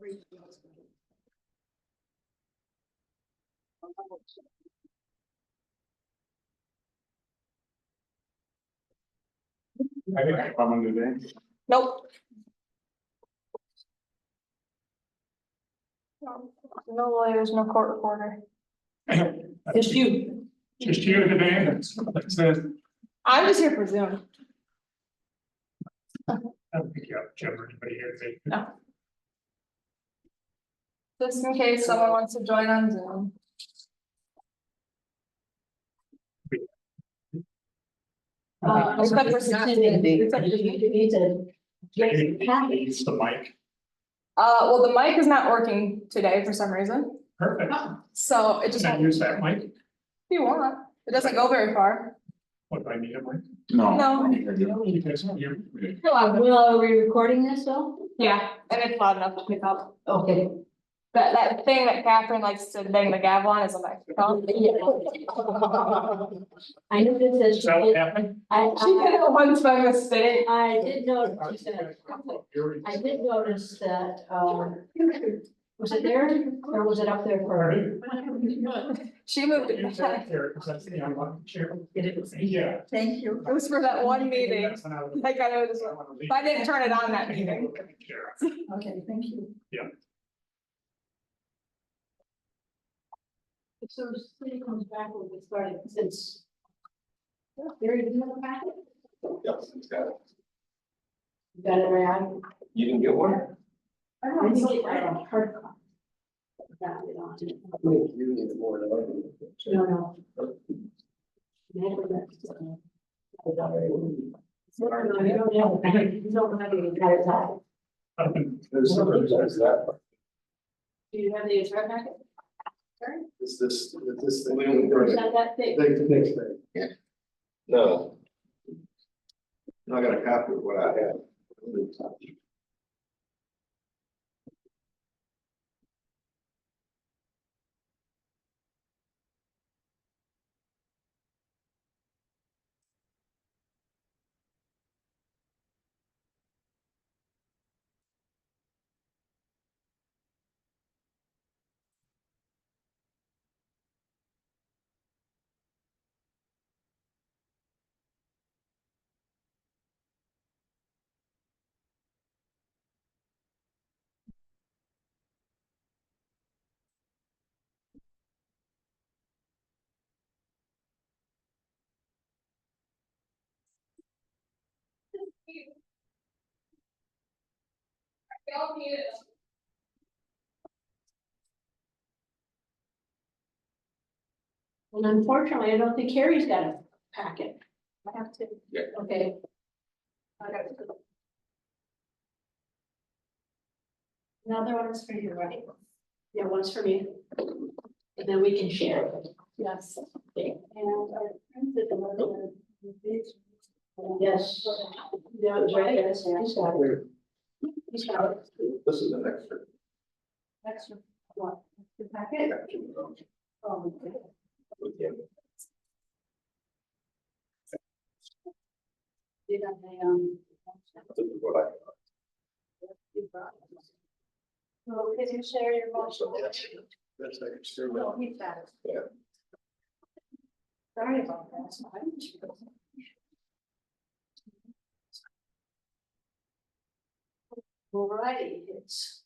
I didn't have a problem today. Nope. No lawyers, no court reporter. Just you. Just you today, that's what it says. I'm just here for Zoom. I don't think you have everybody here today. No. Just in case someone wants to join on Zoom. Except for Cindy. Except for you. It's the mic. Well, the mic is not working today for some reason, Perfect. so it just Can I won't, use that mic? if you want, it doesn't go very far. What do I need a mic? No. You guys don't hear me? Are we recording this though? Yeah, and it's loud enough to pick up. Okay. That thing that Catherine likes to bang the gavel on is a microphone. I know this Is is. that what happened? She did it once by mistake. I did notice that, I did notice that, was it there or was it up there for? She moved it Use back. that chair, 'cause that's the unlocked chair. Yeah. Thank you. It was for that one meeting. That's when I was- Like I know this, I wanna leave. if I didn't turn it on that meeting. Chair. Okay, thank you. Yeah. So the city comes back when we started, since. Gary, do you have a packet? Yes, it's got it. You got it, right? You didn't get one? I didn't get a hard copy. Got it on. You need more than I do. No. Never got it. I was already. No, you don't have a packet. You don't have the entire packet. There's that. Do you have the entire packet? Is this thing? Or is that thick? Yeah. No. I got a copy of what I have. And unfortunately, I don't think Carrie's got a packet. I have to. Okay. I got it. Another one is for you, right? Yeah, one's for me. And then we can share it. Yes. Okay. And our friends at the. Yes. Yeah, it was right there. He's got it. He's got it. This is an extra. Extra. What? The packet? Oh, okay. Did This is what I got. Well, can you share your motion? That's extra. No, he's got it. Yeah. Sorry about that. All righty, it's.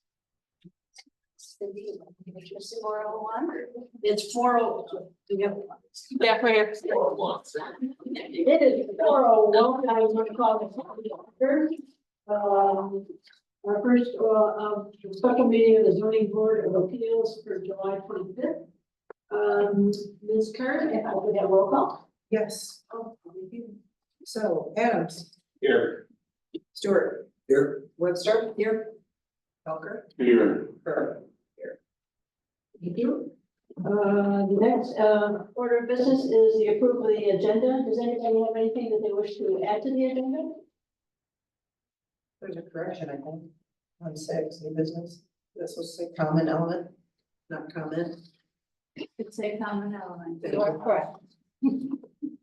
It's 401. It's 40. Yeah, for here. It is 401. I was going to call the order. Our first special meeting of the zoning board of appeals for July 25th. Ms. Kerr, if I could have roll call. Yes. So Adams, Here. Stewart, Here. Webster, here. Felker, Here. Kerr, here. Thank you. The next order of business is the approval of the agenda. Does anybody have anything that they wish to add to the agenda? There's a correction, I think, on 6, new business. This was a common element, not comment. It's a common element. You are correct.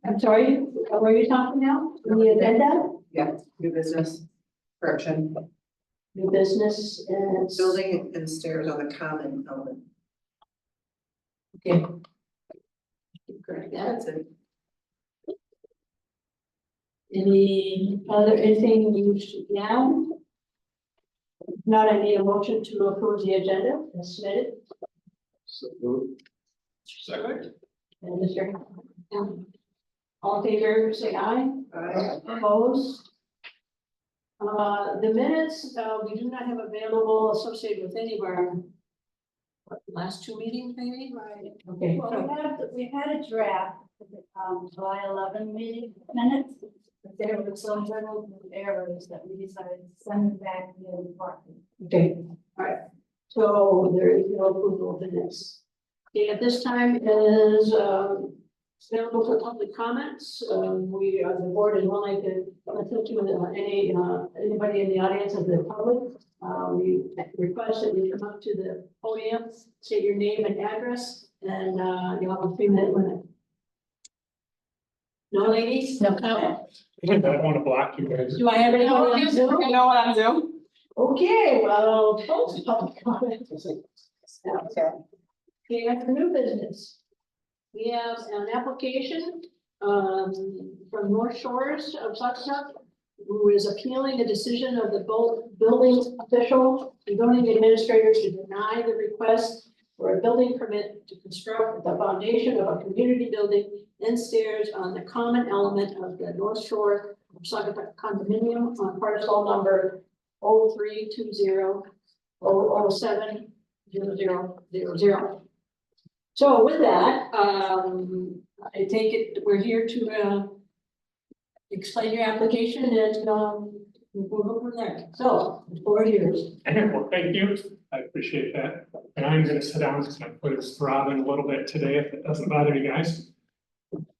I'm sorry, were you talking now? The agenda? Yeah, new business, correction. new business and. Building and stairs on the common element. Okay. Correct that. That's it. Anything you should add? If not, I need a motion to approve the agenda as submitted. So moved. Second. And Mr. All in favor, say aye. Opposed? The minutes, we do not have available associated with any of our last two meetings, maybe? Right. Okay. Well, we had a draft, of the, July 11 meeting minutes, but there were some little errors that we decided to send back to the department. Okay, all right. So there is no approval of the minutes. Okay, at this time is available for public comments. We are, the board is willing to listen to anybody in the audience of the public. We request that you come up to the podium, state your name and address, and you'll have a 3-minute limit. No, ladies? No comment? I don't want to block you guys. Do I have anyone on Zoom? No one on Zoom. Okay, well, close public comment. Okay, after new business. We have an application from North Shores of Saugatuck, who is appealing the decision of the building official and zoning administrator to deny the request for a building permit to construct the foundation of a community building and stairs on the common element of the North Shore of Saugatuck condominium on parcel number 0320070000. So with that, I take it, we're here to explain your application and we'll go from there. So, the floor is yours. Well, thank you. I appreciate that. And I'm gonna sit down because my foot is throbbing a little bit today, if it doesn't bother you guys.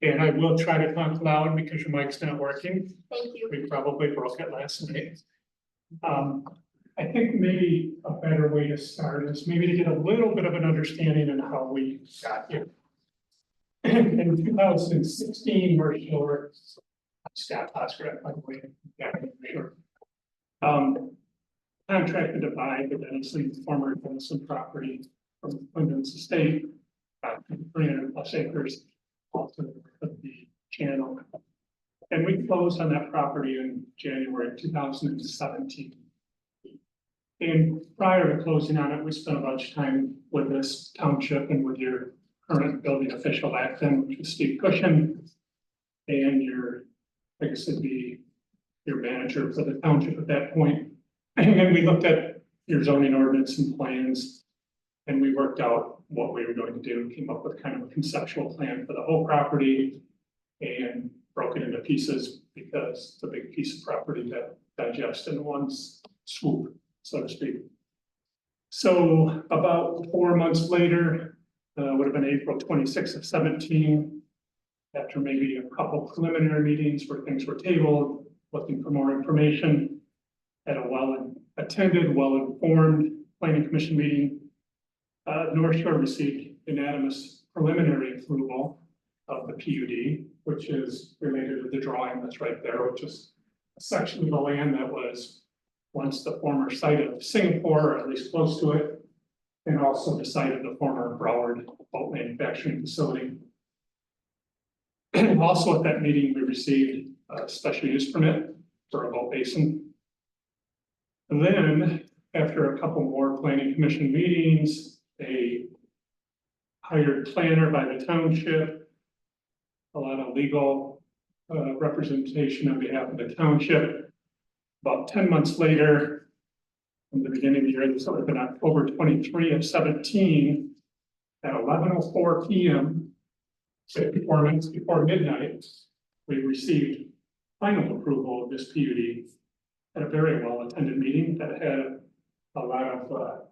And I will try to talk loud because your mic's not working. Thank you. We probably broke it last night. I think maybe a better way to start is maybe to get a little bit of an understanding on how we got here. In 2016, we're sure, Scott Oscar, by the way, yeah, sure. Contracted to buy the Denison, former Denison property from Wyndham's estate, 300+ acres off to the north of the channel. And we closed on that property in January 2017. And prior to closing on it, we spent a bunch of time with this township and with your current building official back then, which was Steve Cushion. And your, I guess it'd be your manager for the township at that point. And we looked at your zoning ordinance and plans. And we worked out what we were going to do, came up with kind of a conceptual plan for the whole property. And broke it into pieces because it's a big piece of property to digest in one swoop, so to speak. So about 4 months later, would have been April 26th of 17. After maybe a couple preliminary meetings where things were tabled, looking for more information. At a well-attended, well-informed planning commission meeting, North Shore received unanimous preliminary approval of the PUD, which is related to the drawing that's right there, which is a section of the land that was once the former site of Singapore, or at least close to it, and also the site of the former Broward boat manufacturing facility. Also at that meeting, we received a special use permit for a boat basin. And then, after a couple more planning commission meetings, a hired planner by the township, a lot of legal representation on behalf of the township. About 10 months later, from the beginning of the year, this would have been October 23 of 17, at 11:04 p.m., 54 minutes before midnight, we received final approval of this PUD at a very well-attended meeting that had a lot of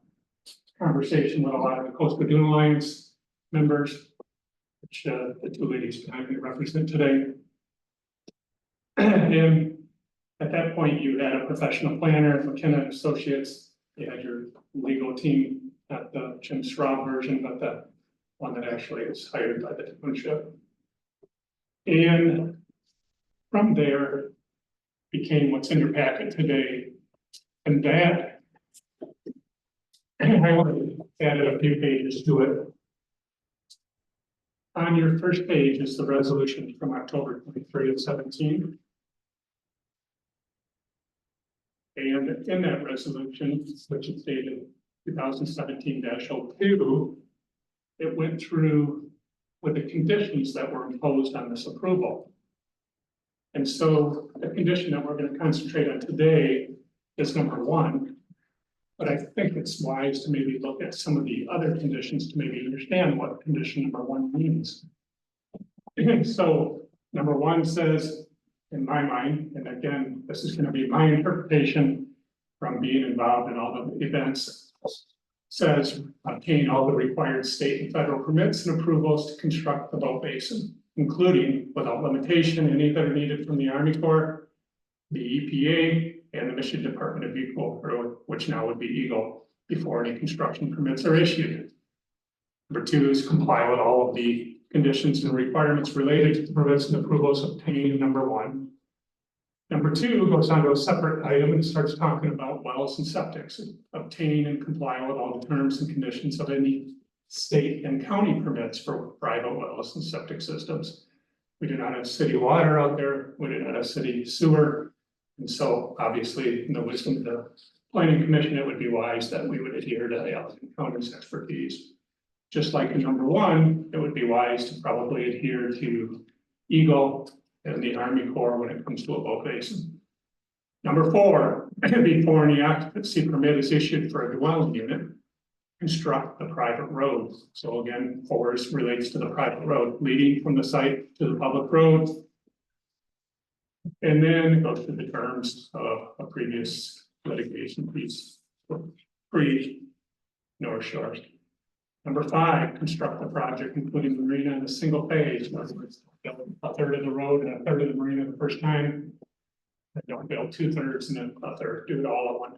conversation with a lot of the Coastal Dune Alliance members, which the two ladies behind me represent today. And at that point, you had a professional planner, McKenna Associates. You had your legal team, not the Jim Straub version, but the one that actually is hired by the township. And from there became what's in your packet today. And that I added a few pages to it. On your first page is the resolution from October 23 of 17. And in that resolution, which is dated 2017-02, it went through with the conditions that were imposed on this approval. And so the condition that we're going to concentrate on today is number 1. But I think it's wise to maybe look at some of the other conditions to maybe understand what condition number 1 means. So number 1 says, in my mind, and again, this is going to be my interpretation from being involved in all the events, says obtain all the required state and federal permits and approvals to construct the boat basin, including without limitation any that are needed from the Army Corps, the EPA, and the Michigan Department of Equal, which now would be Eagle, before any construction permits are issued. Number 2 is comply with all of the conditions and requirements related to the permits and approvals obtained in number 1. Number 2 goes on to a separate item and starts talking about wells and septics. Obtain and comply with all the terms and conditions of any state and county permits for private wells and septic systems. We do not have city water out there. We do not have city sewer. And so obviously, in the wisdom of the planning commission, it would be wise that we would adhere to the Allegheny County's expertise. Just like in number 1, it would be wise to probably adhere to Eagle and the Army Corps when it comes to a boat basin. Number 4, before any occupancy permit is issued for a dwelling unit, construct the private road. So again, 4 relates to the private road leading from the site to the public road. And then it goes through the terms of a previous litigation piece pre-North Shore. Number 5, construct the project, including the marina in a single phase. In other words, build a third of the road and a third of the marina the first time. And don't build 2/3 and then a third, do it all at one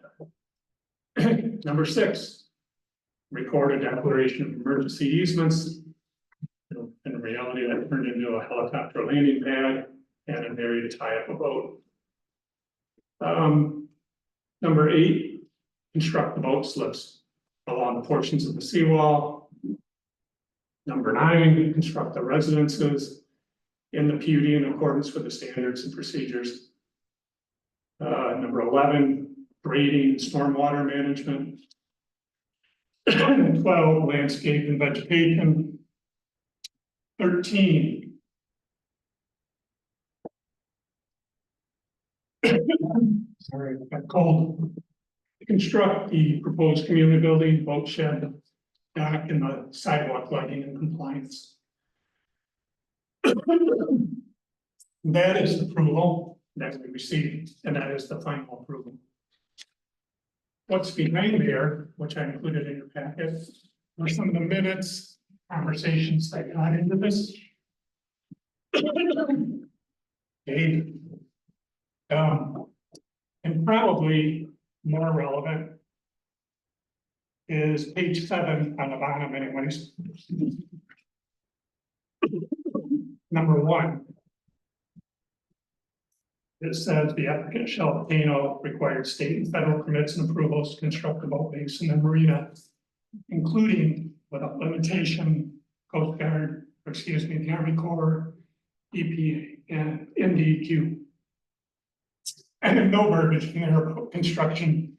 time. Number 6, record a declaration of emergency easements. In reality, that turned into a helicopter landing pad and an area to tie up a boat. Number 8, construct the boat slips along the portions of the seawall. Number 9, construct the residences in the PUD in accordance with the standards and procedures. Number 11, grading and stormwater management. 12, landscape and vegetation. 13, sorry, I got cold. Construct the proposed community building, boat shed, dock, and the sidewalk lighting in compliance. That is approval that we received, and that is the final approval. What's behind there, which I included in your packet, are some of the minutes, conversations that got into this. Okay. And probably more relevant is page 7 on the bottom anyways. Number 1. It says the applicant shall obtain all required state and federal permits and approvals to construct a boat basin and marina, including without limitation, Coast Guard, or excuse me, the Army Corps, EPA, and NDQ. And no verbiage in there about construction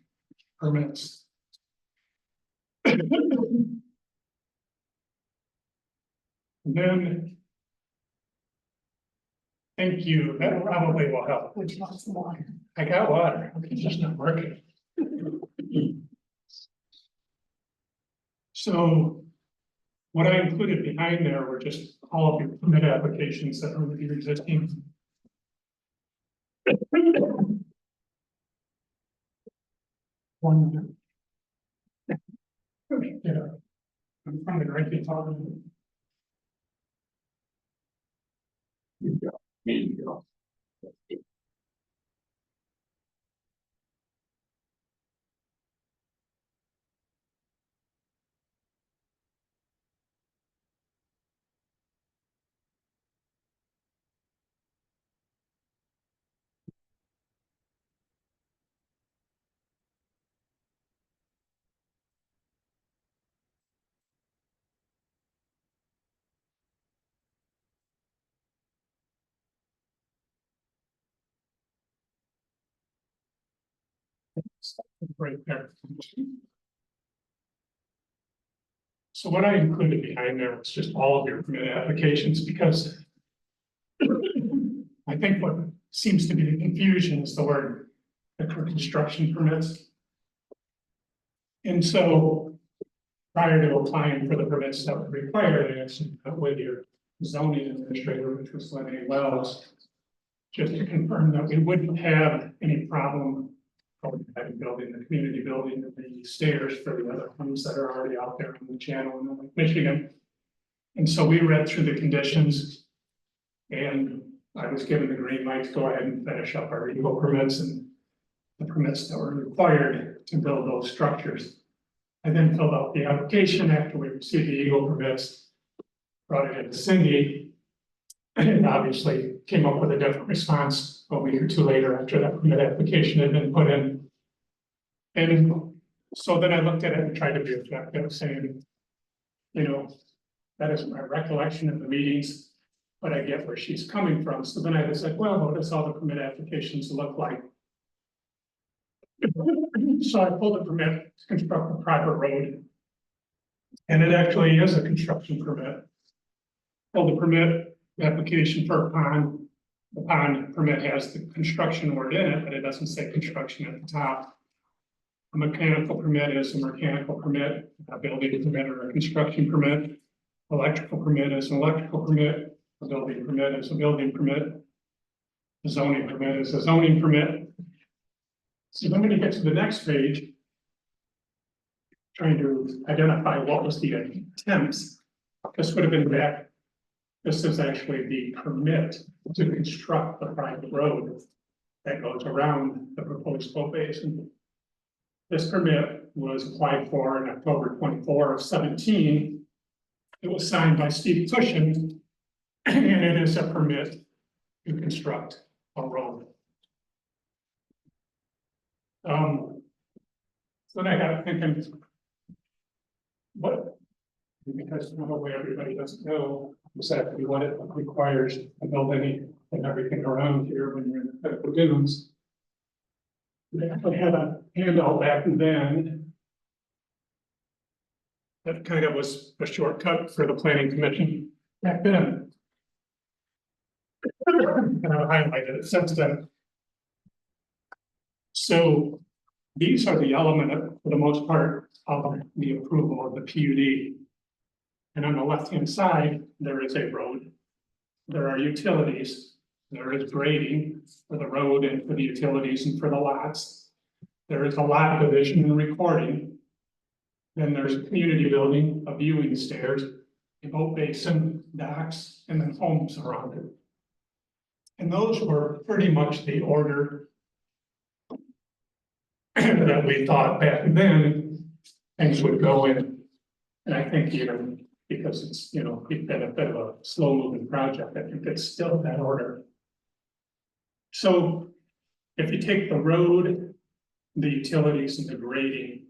permits. Then, thank you, that probably will help. Which wants the water? I got water, it's just not working. So what I included behind there were just all of your permit applications that are your existing. One. Yeah. I'm trying to write it on. You go. Right there. So what I included behind there was just all of your permit applications, because I think what seems to be the confusion is the word for construction permits. And so prior to applying for the permits that were required, I actually met with your zoning administrator, which was Lenny Wells, just to confirm that we wouldn't have any problem building the community building and the stairs for the other homes that are already out there on the channel in Lake Michigan. And so we read through the conditions, and I was given the green light to go ahead and finish up our EGO permits and the permits that were required to build those structures. I then filled out the application after we received the EGO permits, brought it into Cindy, and obviously came up with a different response a week or two later after that permit application had been put in. And so then I looked at it and tried to be objective, saying, you know, that is my recollection of the meetings, but I get where she's coming from. So then I was like, well, what does all the permit applications look like? So I pulled a permit to construct a private road. And it actually is a construction permit. Pulled the permit application for a pond. The pond permit has the construction word in it, but it doesn't say construction at the top. A mechanical permit is a mechanical permit, a building permit or a construction permit. Electrical permit is an electrical permit, a building permit is a building permit. A zoning permit is a zoning permit. So then when you get to the next page, trying to identify what was the intent, this would have been back. This is actually the permit to construct the private road that goes around the proposed flow basin. This permit was applied for in October 24 of 17. It was signed by Steve Tushin, and it is a permit to construct a road. So then I got thinking, what, because probably everybody doesn't know exactly what it requires to build any and everything around here when you're in the critical dunes. I had a handout back then that kind of was a shortcut for the planning commission back then. And I highlighted it since then. So these are the element, for the most part, of the approval of the PUD. And on the left-hand side, there is a road. There are utilities. There is grading for the road and for the utilities and for the lots. There is a lot division and recording. Then there's a community building, a viewing stairs, a boat basin, docks, and then homes around it. And those were pretty much the order that we thought back then things would go in. And I think even because it's, you know, been a bit of a slow moving project, I think it's still that order. So if you take the road, the utilities and the grading,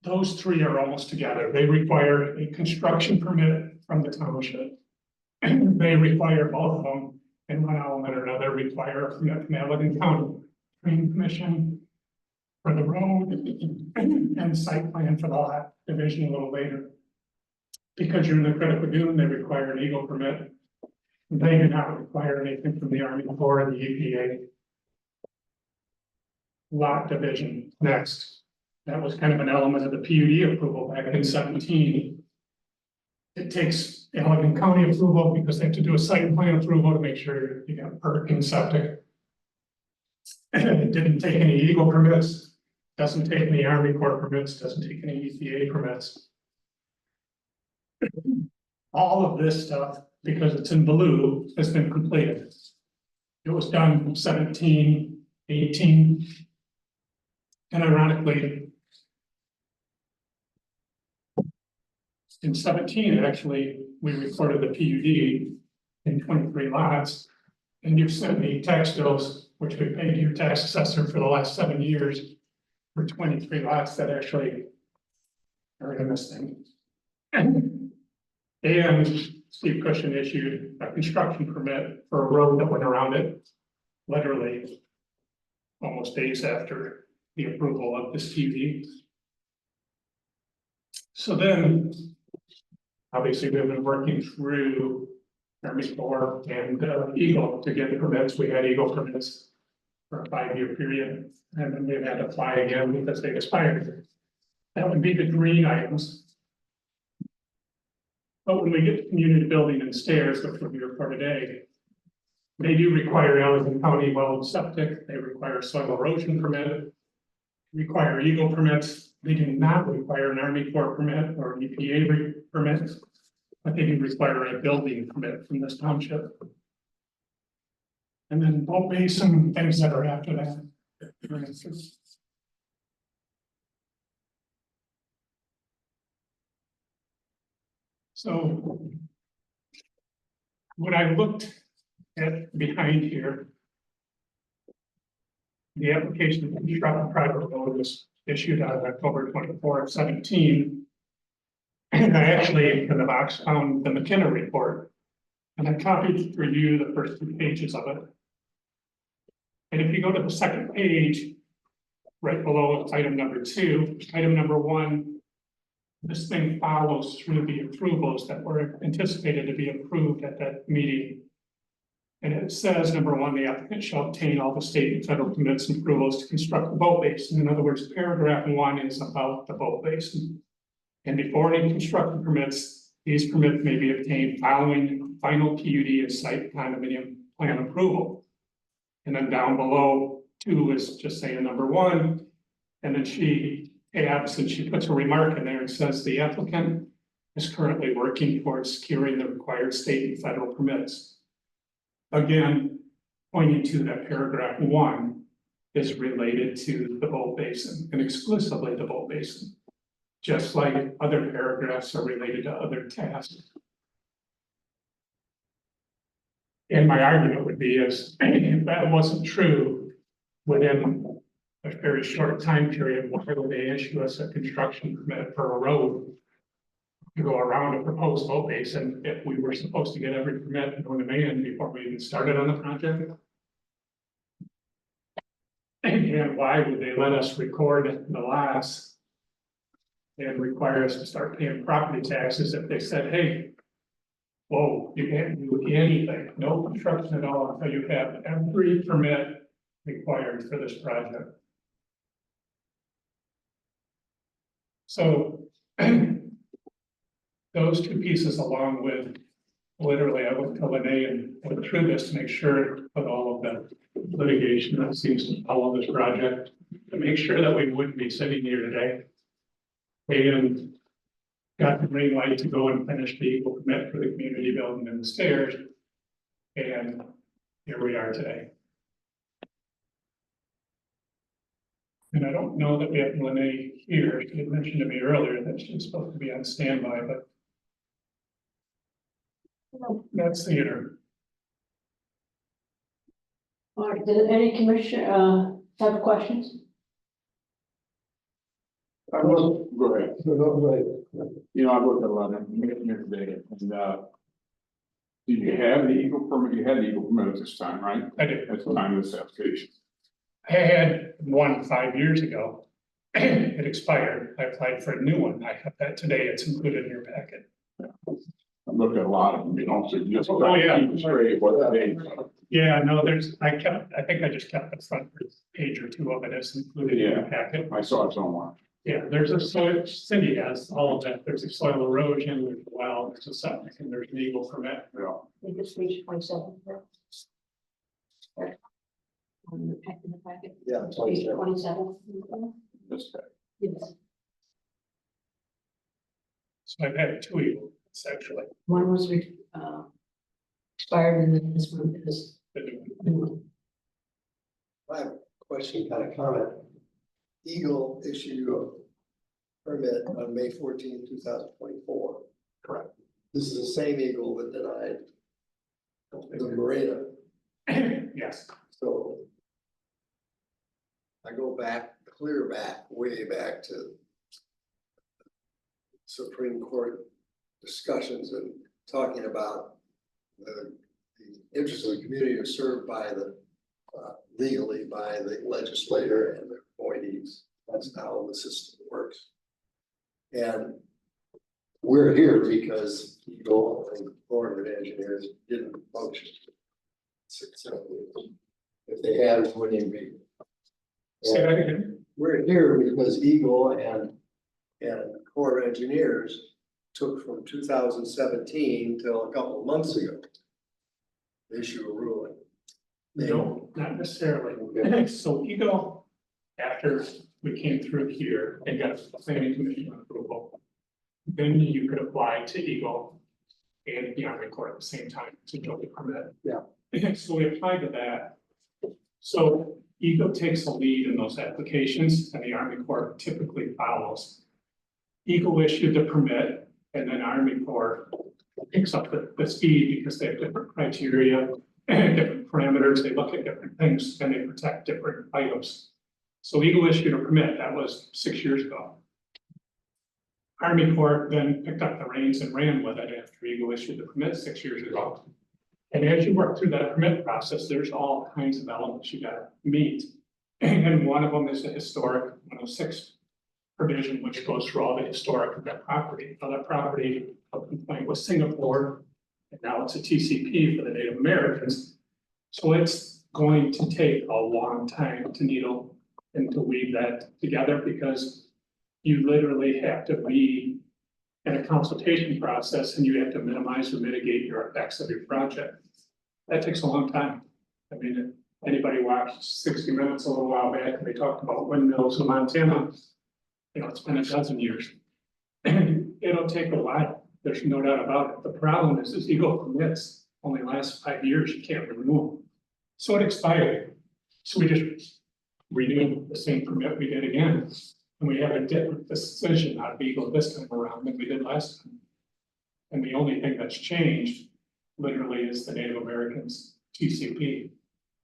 those three are almost together. They require a construction permit from the township. They require both of them in one element or another, require a permit from Allegan County Planning Commission for the road and site plan for the lot division a little later. Because you're in the critical dune, they require an EGO permit. They do not require anything from the Army Corps or the EPA. Lot division next. That was kind of an element of the PUD approval back in 17. It takes Allegan County approval because they have to do a site plan approval to make sure you got perk and septic. It didn't take any EGO permits, doesn't take any Army Corps permits, doesn't take any EPA permits. All of this stuff, because it's in blue, has been completed. It was done from 17, 18. And ironically, in 17, actually, we recorded the PUD in 23 lots. And you've sent me tax bills, which we paid your tax assessor for the last 7 years for 23 lots that actually are in this thing. And Steve Cushion issued a construction permit for a road that went around it, literally almost days after the approval of this TV. So then, obviously, we've been working through Army Corps and Eagle to get permits. We had Eagle permits for a 5-year period, and then we've had to apply again because they expired. That would be the green items. But when we get to community building and stairs, which we're here for today, they do require Allegan County well and septic, they require soil erosion permit, require Eagle permits, they do not require an Army Corps permit or an EPA permit, but they do require a building permit from this township. And then boat basin, things that are after that. For instance. So when I looked at behind here, the application to construct a private road was issued on October 24th, 17. And I actually, in the box, found the McKenna report. And I copied for you the first 2 pages of it. And if you go to the second page, right below item number 2, item number 1, this thing follows through the approvals that were anticipated to be approved at that meeting. And it says, number 1, the applicant shall obtain all the state and federal permits and approvals to construct the boat basin. In other words, paragraph 1 is about the boat basin. And before any construction permits, these permits may be obtained following final PUD and site condominium plan approval. And then down below 2 is just saying number 1. And then she adds, and she puts a remark in there and says the applicant is currently working towards securing the required state and federal permits. Again, pointing to that paragraph 1 is related to the boat basin and exclusively the boat basin. Just like other paragraphs are related to other tasks. And my argument would be is, if that wasn't true, within a very short time period, why would they issue us a construction permit for a road to go around a proposed boat basin if we were supposed to get every permit known to man before we even started on the project? And why would they let us record the lots and require us to start paying property taxes if they said, hey, whoa, you can't do anything, no construction at all until you have every permit required for this project. So those 2 pieces, along with literally, I went to Lene and went through this to make sure with all of the litigation that seems to follow this project, to make sure that we wouldn't be sitting here today. And got the green light to go and finish the Eagle permit for the community building and the stairs. And here we are today. And I don't know that we have Lene here. She had mentioned to me earlier that she's supposed to be on standby, but that's theater. All right, did any commissioner, have questions? I will, go ahead. You know, I've looked at a lot of information today, and, did you have the Eagle permit? You had the Eagle permit at this time, right? I did. At the time of this application. I had one 5 years ago. It expired. I applied for a new one. I have that today. It's included in your packet. I looked at a lot of them, you know, so just. Oh, yeah. Keep it straight what the dates are. Yeah, no, I think I just kept the front page or 2 of it as included in your packet. I saw it somewhere. Yeah, there's a soil, Cindy has all of that. There's a soil erosion, there's a well, there's a septic, and there's an Eagle permit. Yeah. We just reached 27. On the packet. Yeah, Page 27. This guy. Yes. So I've had 2 Eagles, actually. One was expired and then this one is. new one. I have a question, kind of comment. Eagle issued a permit on May 14, 2024. Correct. This is the same Eagle that denied the marina, Yes, so I go back, clear back, way back to Supreme Court discussions and talking about the interest of the community is served by the legally by the legislator and the appointees. That's how the system works. And we're here because Eagle and the Board of Engineers didn't function successfully. If they had, it wouldn't even be. Say that again. We're here because Eagle and Corps of Engineers took from 2017 till a couple of months ago. to issue a ruling. No, not necessarily. Okay. So Eagle, after we came through here and got planning commission approval, then you could apply to Eagle and the Army Corps at the same time to build the permit. Yeah. So we applied to that. So Eagle takes the lead in those applications and the Army Corps typically follows. Eagle issued the permit and then Army Corps picks up the speed because they have different criteria and different parameters. They look at different things and they protect different items. So Eagle issued a permit, that was 6 years ago. Army Corps then picked up the reins and ran with it after Eagle issued the permit 6 years ago. And as you work through that permit process, there's all kinds of elements you gotta meet. And one of them is the historic 106 provision, which goes through all the historic of that property. Now that property of complaint was Singapore, and now it's a TCP for the Native Americans. So it's going to take a long time to needle and to weave that together because you literally have to be in a consultation process and you have to minimize or mitigate your effects of your project. That takes a long time. I mean, if anybody watched 60 Minutes a little while back, and they talked about windmills in Montana. You know, it's been a dozen years. It'll take a while. There's no doubt about it. The problem is Eagle permits only last 5 years. You can't renew them. So it expired. So we just renewed the same permit we did again. And we have a different decision out of Eagle this time around than we did last time. And the only thing that's changed literally is the Native Americans TCP.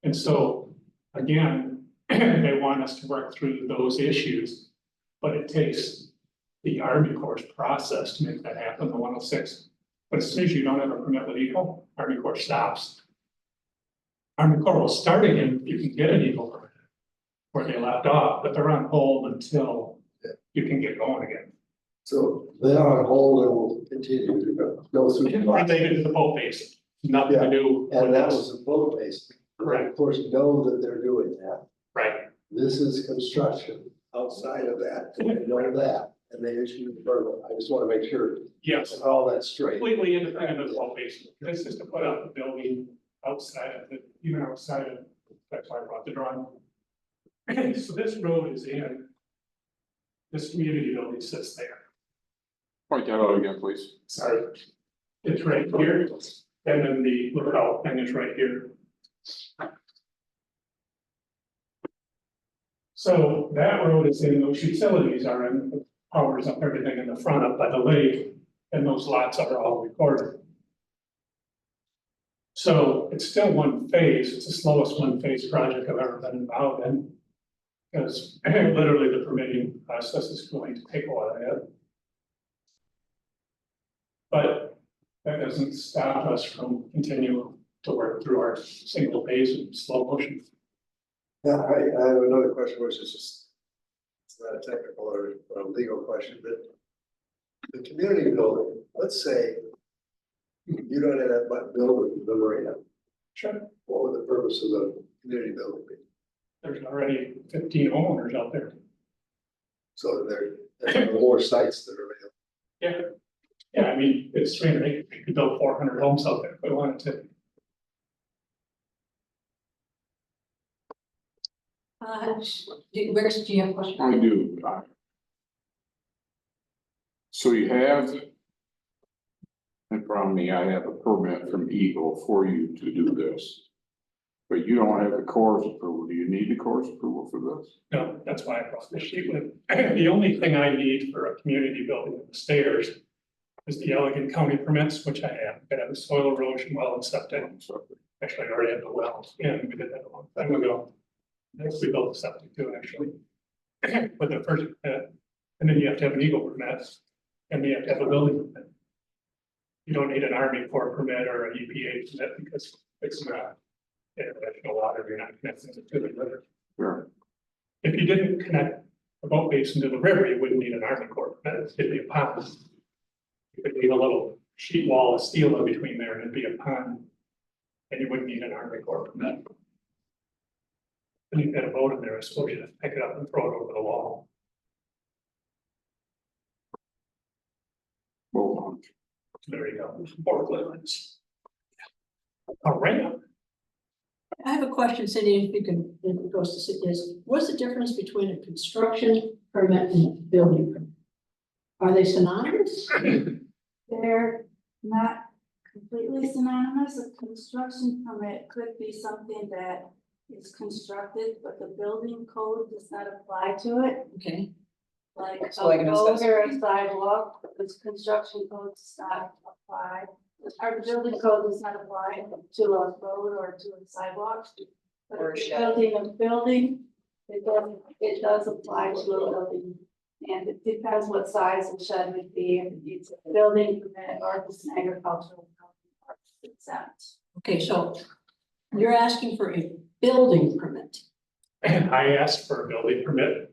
And so again, they want us to work through those issues, but it takes the Army Corps process to make that happen, the 106. But as soon as you don't have a permit with Eagle, Army Corps stops. Army Corps will start again if you can get an Eagle permit where they left off, but they're on hold until you can get going again. So they're on hold and will continue to go through. the process. Related to the boat base, nothing to do with And that this. was the boat base. Correct. Of course, know that they're doing that. Right. This is construction outside of that, and they know that, and they issue the permit. I just want to make sure Yes, all that's straight. completely independent of the boat base. This is to put up the building outside of the, even outside of, that's why I brought the drawing. So this road is in. This community building sits there. Point that out again, please. Sorry. It's right here, and then the lookout thing is right here. So that road is in, those utilities are in, the powers up everything in the front up by the lake, and those lots are all recorded. So it's still one phase, it's the slowest one phase project I've ever been involved in. Because literally the permitting process is going to take a while yet. But that doesn't stop us from continuing to work through our single phase and slow motion. Yeah, I have another question, which is just, it's not a technical or a legal question, but the community building, let's say you don't end up building the marina. Sure. What would the purpose of the community building be? There's already 15 homeowners out there. So there are more sites that are available. Yeah. Yeah, I mean, it's 300 acres. You could build 400 homes out there if we wanted to. Rex, do you have a question? I do. So you have, in front of me, I have a permit from Eagle for you to do this. But you don't have the Corps' approval. Do you need the Corps' approval for this? No, that's why I brought this sheet with. The only thing I need for a community building with the stairs is the Allegan County permits, which I have. I have a soil erosion well and septic. Actually, I already had the wells in. We did that a long time ago. Next, we built the septic too, actually. But the first, and then you have to have an Eagle permit, and you have to have a building permit. You don't need an Army Corps permit or an EPA permit because it's not. international water, you're not connecting it to the river. Sure. If you didn't connect the boat basin to the river, you wouldn't need an Army Corps permit, it'd be a pond. You could leave a little sheet wall of steel in between there and it'd be a pond. And you wouldn't need an Army Corps permit. And you've got a boat in there, I suppose you have to pick it up and throw it over the wall. Well, There you go, forklifts. A ramp, I have a question, Cindy, if you can, if it goes to sit this, what's the difference between a construction permit and a building permit? Are they synonymous? They're not completely synonymous. A construction permit could be something that is constructed, but the building code does not apply to it. Okay, Like a So like an road assessment. or a sidewalk, this construction code does not apply. Our building code does not apply to a road or to a sidewalk. But Or a if shed. you're building a building, it does apply to a building. And it depends what size the shed would be, if it's a building permit or if it's an agricultural or exempt. okay, so you're asking for a building permit. I asked for a building permit.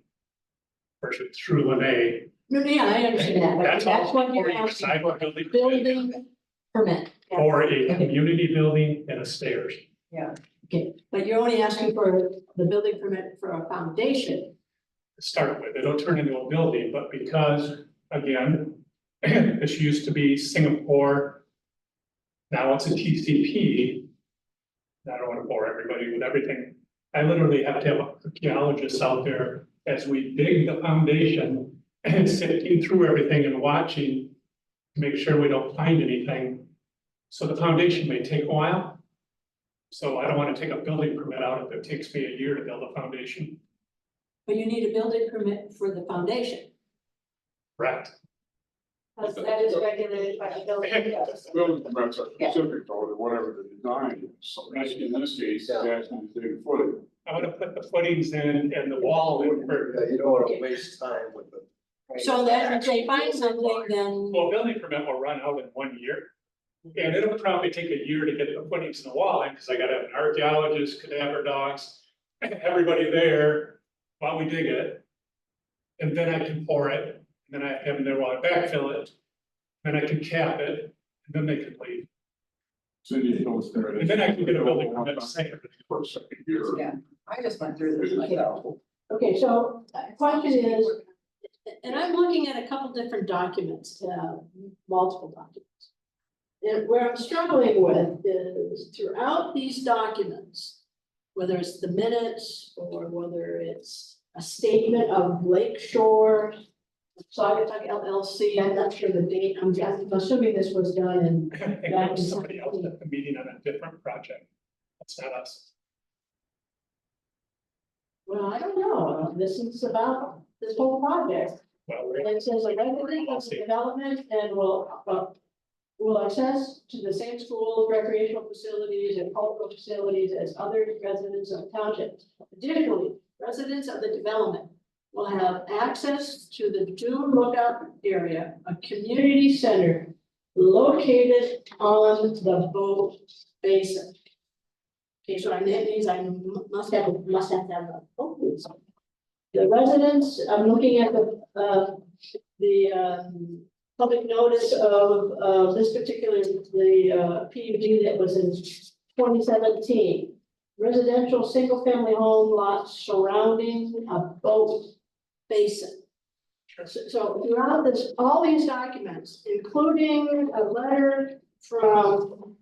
First through Lene. No, yeah, I understand that, but that's what you're For a asking sidewalk for, building. building permit. Or a community building and a stairs. Okay, but you're only asking for the building permit for a foundation. To start with, it'll turn into a building, but because, again, this used to be Singapore. Now it's a TCP. I don't wanna bore everybody with everything. I literally have to have archaeologists out there as we dig the foundation and sifting through everything and watching to make sure we don't find anything. So the foundation may take a while. So I don't wanna take a building permit out if it takes me a year to build a foundation, But you need a building permit for the foundation. correct? Because that is regulated by the building code. building permits are specific to whatever the design is. So in this case, it's asking to dig a footing. I wanna put the footings in and the wall in for, Yeah, you don't wanna waste time with the. So that if they find something, then, well, building permit will run out in 1 year. And it'll probably take a year to get the footings in the wall in, because I gotta have an archaeologist, cadaver dogs, everybody there while we dig it. And then I can pour it, and then I have them there while I backfill it, then I can cap it, and then they can leave. Cindy shows there. And then I can get a building permit to say everything. For a second year. Yeah, I just went through this myself. okay, so the question is, and I'm looking at a couple different documents, multiple documents. And where I'm struggling with is throughout these documents, whether it's the minutes or whether it's a statement of Lake Shore, Saugatuck LLC, I'm not sure the date, I'm assuming this was done in, I think that was somebody else at the meeting on a different project. That's not us. well, I don't know, this is about this whole project. Well, And it says a resident of the development and will access to the same schools, recreational facilities and cultural facilities as other residents of the township. Additionally, residents of the development will have access to the Dune Lookout area, a community center located on the boat basin. Okay, so that means I must have a boat basin. The residents, I'm looking at the public notice of this particular, the PUD that was in 2017. Residential single-family home lots surrounding a boat basin. So throughout this, all these documents, including a letter from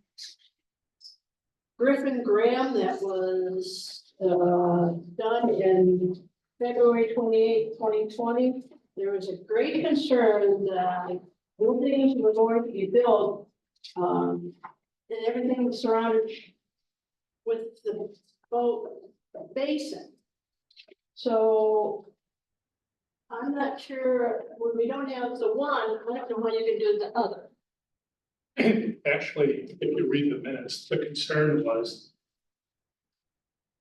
Griffin Graham that was done in February 28, 2020, there was a great concern that buildings were going to be built, and everything was surrounded with the boat basin. So I'm not sure, when we don't have the one, I don't know how you can do the other. Actually, if you read the minutes, the concern was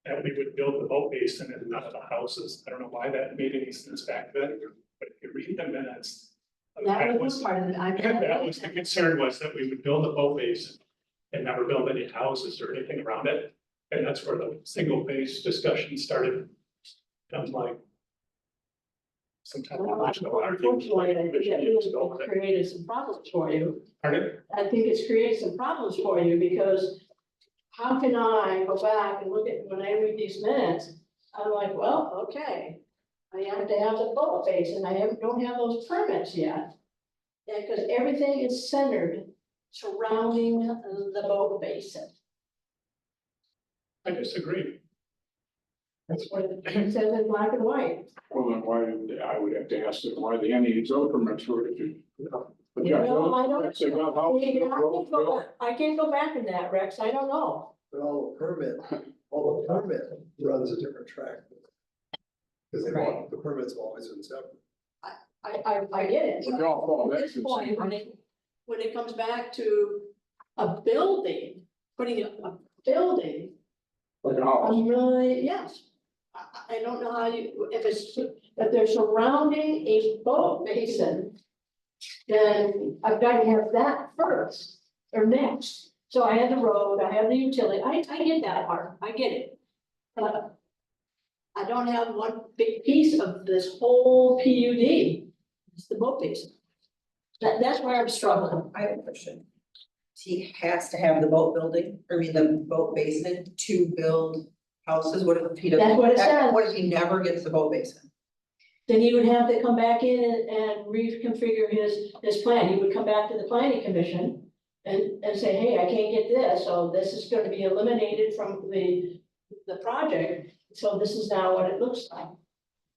that we would build the boat basin in none of the houses. I don't know why that made any sense back then, but if you read the minutes. That was part of it. That was the concern, was that we would build a boat basin and never build any houses or anything around it. And that's where the single phase discussion started. And I'm like. Sometimes. Well, unfortunately, I think that really created some problems for you. Pardon? I think it's created some problems for you because how can I go back and look at, when I read these minutes, I'm like, well, okay. I have to have the boat basin, don't have those permits yet. Yeah, because everything is centered surrounding the boat basin. I disagree. That's what it says in black and white. Well, then why, I would have to ask them why the NEHO permits were issued. But yeah, Well, I don't- Rex, they got houses, they got roads built. I can't go back in that, Rex, I don't know. But all the permit runs a different track. Because the permits have always been separate. I get it. But they all fall At back this to the point, same when it comes back to a building, putting a building, like a house. I'm really, yes. I don't know how you, if they're surrounding a boat basin, then I've got to have that first or next. So I have the road, I have the utility, I get that part, I get it. But I don't have one big piece of this whole PUD, it's the boat basin. That's where I'm struggling. I have a question. He has to have the boat building, the boat basin to build houses, what if he doesn't? That's what it says. What if he never gets the boat basin? Then he would have to come back in and reconfigure his plan. He would come back to the planning commission and say, hey, I can't get this, so this is going to be eliminated from the project. So this is now what it looks like.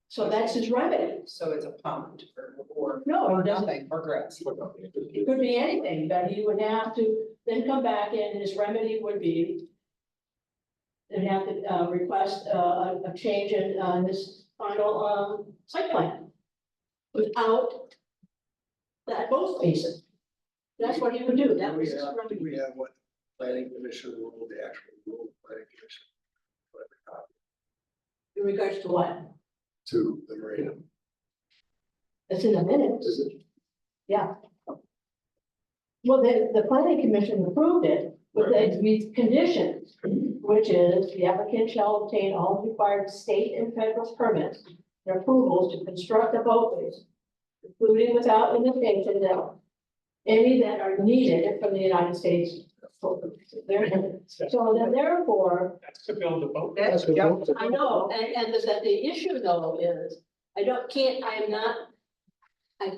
So that's his remedy. So it's a pond or No, it doesn't. nothing, or grass. It could be anything, but he would have to then come back in, his remedy would be. They'd have to request a change in his final site plan. Without that boat basin. That's what he would do, that was his remedy. We have what planning commission rule, the actual rule of planning commission. In regards to what? To the marina. It's in the minutes, Is it? yeah. Well, the planning commission approved it with conditions, which is the applicant shall obtain all required state and federal permits and approvals to construct a boat basin, including without limitation that any that are needed from the United States. So then therefore, That's to build a boat. That's I know, and the issue though is, I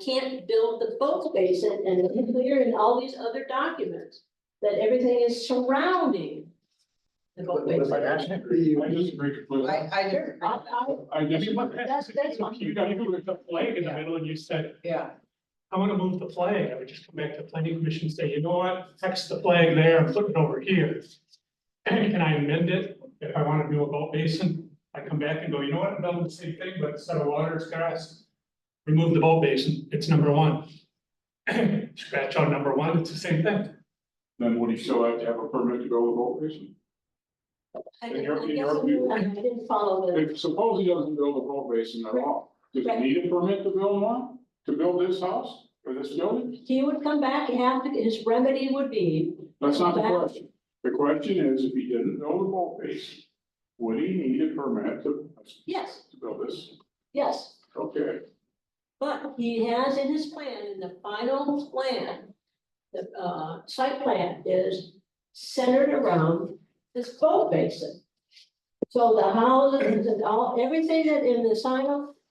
can't build the boat basin and it's clear in all these other documents that everything is surrounding the boat basin. I disagree completely. I do. I disagree. That's fine. You got to put a flag in the middle and you said, Yeah, I want to move the flag. I would just come back to the planning commission and say, you know what, text the flag there and put it over here. Can I amend it if I want to do a boat basin? I come back and go, you know what, I'm building the same thing, but instead of water, it's grass. Remove the boat basin, it's number one. Scratch out number one, it's the same thing. Then would he still have to have a permit to build a boat basin? I In your guess view. I didn't follow the, If suppose he doesn't build a boat basin at all, does he need a permit to build one? To build this house or this building? he would come back and have, his remedy would be, That's not the question. The question is, if he didn't build a boat basin, would he need a permit to yes, build this? yes. Okay, But he has in his plan, in the final plan, the site plan is centered around this boat basin. So the houses and everything that in the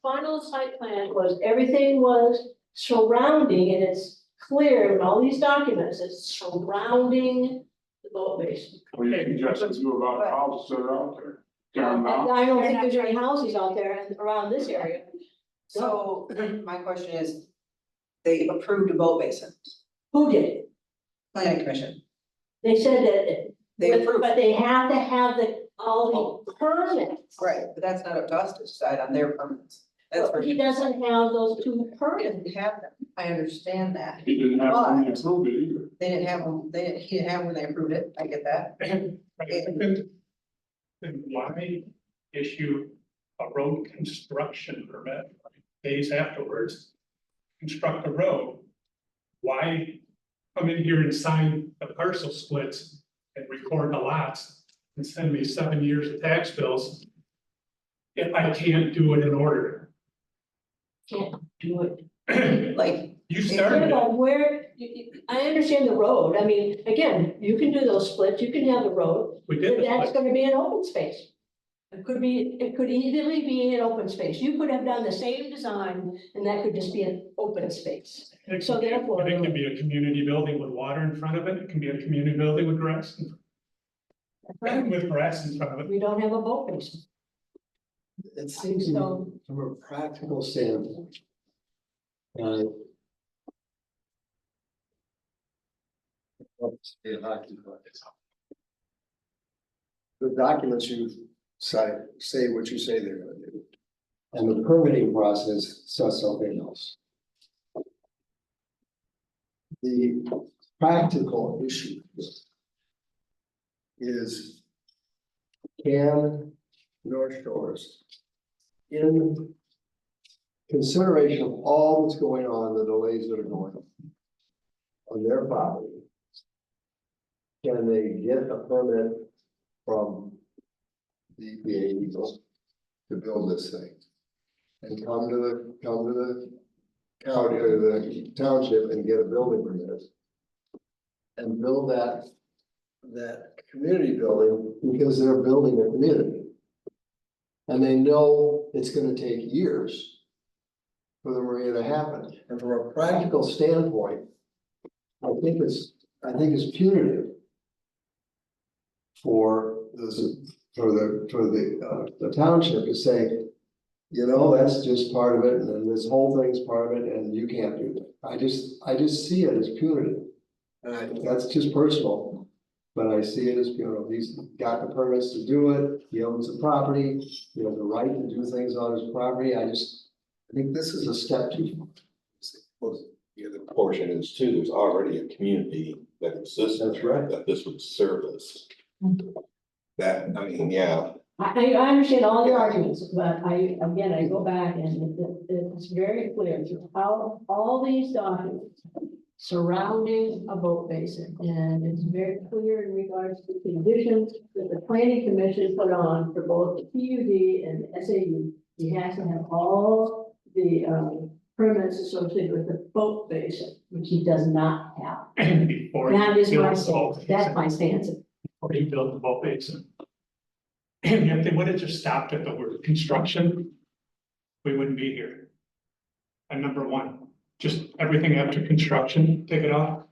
final site plan was, everything was surrounding, and it's clear in all these documents, it's surrounding the boat basin. what do you suggest to do about houses that are out there? Tear them down? I don't think there's any houses out there and around this area. so my question is, they approved a boat basin, Who did it? planning commission, They said that, they approved, but they have to have all the permits. right, but that's not up to us to decide on their permits. That's But where he doesn't have those two he permits. didn't have them, I understand that, He didn't have to approve it either. they didn't have them, he didn't have them when they approved it, I get that. Then why issue a road construction permit days afterwards? Construct a road. Why come in here and sign the parcel splits and record the lots and send me 7 years of tax bills if I can't do it in order. Can't do it. Like, You Yeah, started it. but where, I understand the road, I mean, again, you can do those splits, you can have the road, We did but the that's split. gonna be an open space. It could easily be an open space, you could have done the same design, and that could just be an open space. It So can be- therefore- But it can be a community building with water in front of it, it can be a community building with grass, with grass in front of it. We don't have a boat base. It seems to So- me, from a practical standpoint. Uh. The documents you say what you say they're gonna do. And the permitting process says something else. The practical issue is, can North Shores, in consideration of all that's going on, the delays that are going on their property, can they get a permit from the EPA Eagle to build this thing? And come to the county or the township and get a building permit? And build that community building, because they're building a community. And they know it's gonna take years for the marina to happen. And from a practical standpoint, I think it's punitive for the township to say, you know, that's just part of it, and then this whole thing's part of it, and you can't do that. I just see it as punitive. And that's just personal, but I see it as punitive. He's got the permits to do it, he owns the property, he has the right to do things on his property. I think this is a step too far. Well, the other portion is too, there's already a community that exists. That's right. That this would service. That, I mean, yeah, I understand all your arguments, but I go back and it's very clear throughout all these documents surrounding a boat basin, and it's very clear in regards to conditions that the planning commission put on for both the PUD and SAU. He has to have all the permits associated with the boat basin, which he does not have. And before. That is you my build the boat stance, that's basin, my stance. Before you build the boat basin. And if they would have just stopped at the word construction, we wouldn't be here. And number one, just everything after construction, take it off.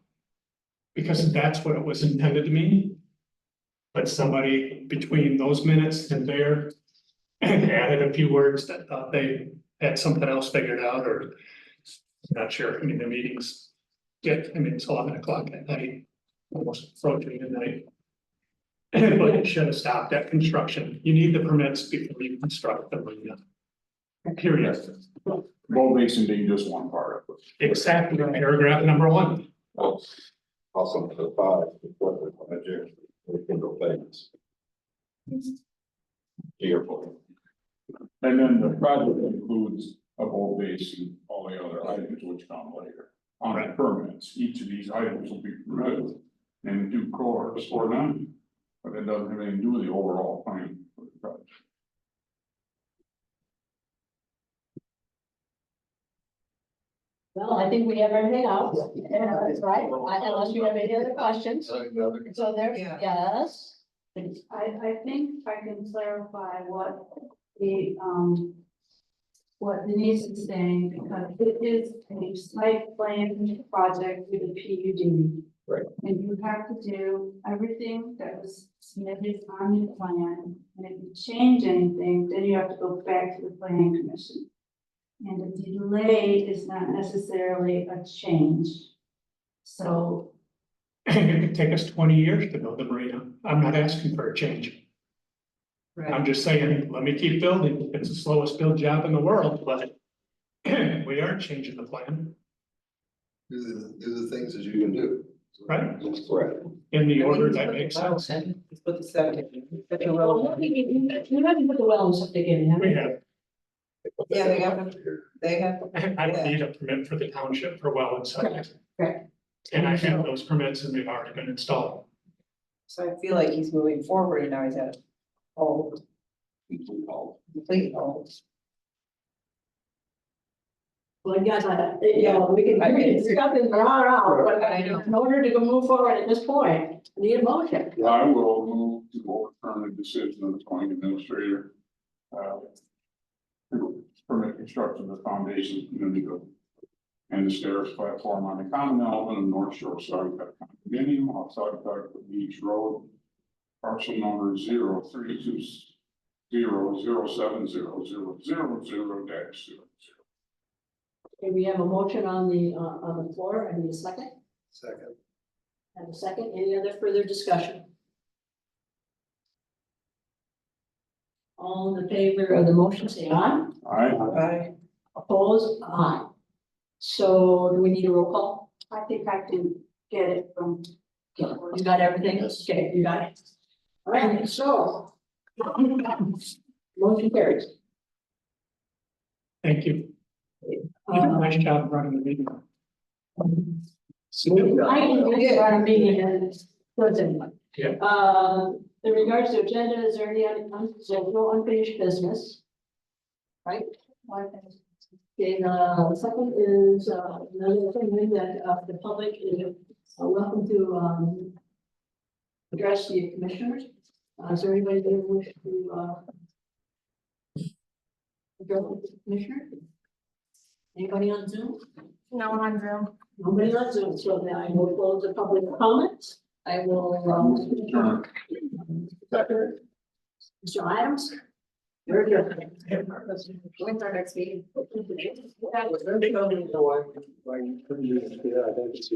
Because that's what it was intended to mean. But somebody between those minutes and there added a few words that thought they had something else figured out, or not sure. I mean, the meetings it's 11 o'clock at night, almost approaching midnight. But it should have stopped at construction. You need the permits before you construct the marina. Period. Boat basin being just one part of it. Exactly, paragraph number 1. also to the five, before the project, we can go things. To your point. And then the project includes a boat basin, all the other items which come later. On the permits, each of these items will be permitted in due course for them, but it doesn't have anything to do with the overall plan for the project. Well, I think we have everything out, that's right, unless you have any other questions. So there, Yeah. yes. I think I can clarify what Denise is saying, because it is a site plan project with a PUD. Right. And you have to do everything that was submitted on your plan, and if you change anything, then you have to go back to the planning commission. And a delay is not necessarily a change. So It could take us 20 years to build the marina. I'm not asking for a change. I'm just saying, let me keep building. It's the slowest build job in the world, but we aren't changing the plan, Do the things that you can do. right? That's correct. In the order that makes sense. Let's put the septic in. Put the Well, well, you haven't put the well and septic in, have We you? have, Yeah, they have they have, I don't need a permit for the township for well and septic. Correct. And I have those permits and they've already been installed. So I feel like he's moving forward and now he's at a hold, complete hold. Well, guys, we can discuss it around, but I know. in order to move forward at this point, I need a motion. I will move to overturn the decision of the zoning administrator. Permit construction of the foundation, community building. And the stairs platform on the common element of North Shore Saugatuck condominium off Saugatuck Beach Road. Parcel number 03200700000-00. Okay, we have a motion on the floor. I need a second. Second. And a second. Any other further discussion? All in favor of the motion, say aye. Bye. Opposed? Aye. So do we need a roll call? I think I can get it from. You got everything? Yes. Okay, you got it. All right, so. Motion carries. Thank you. You did a nice job running the meeting. I can get our meeting and towards anyone. Yeah. In regards to agenda, is there any, there's no unfinished business? Right? Okay, the second is, another thing that, the public is welcome to, address the commissioners. Is there anybody that wish to, address the commissioner? Anybody on Zoom? No one on Zoom. Nobody on Zoom, so then I will close the public comments. I will, Mr. Adams. You're good. When's our next meeting? I think I'll be the one, like,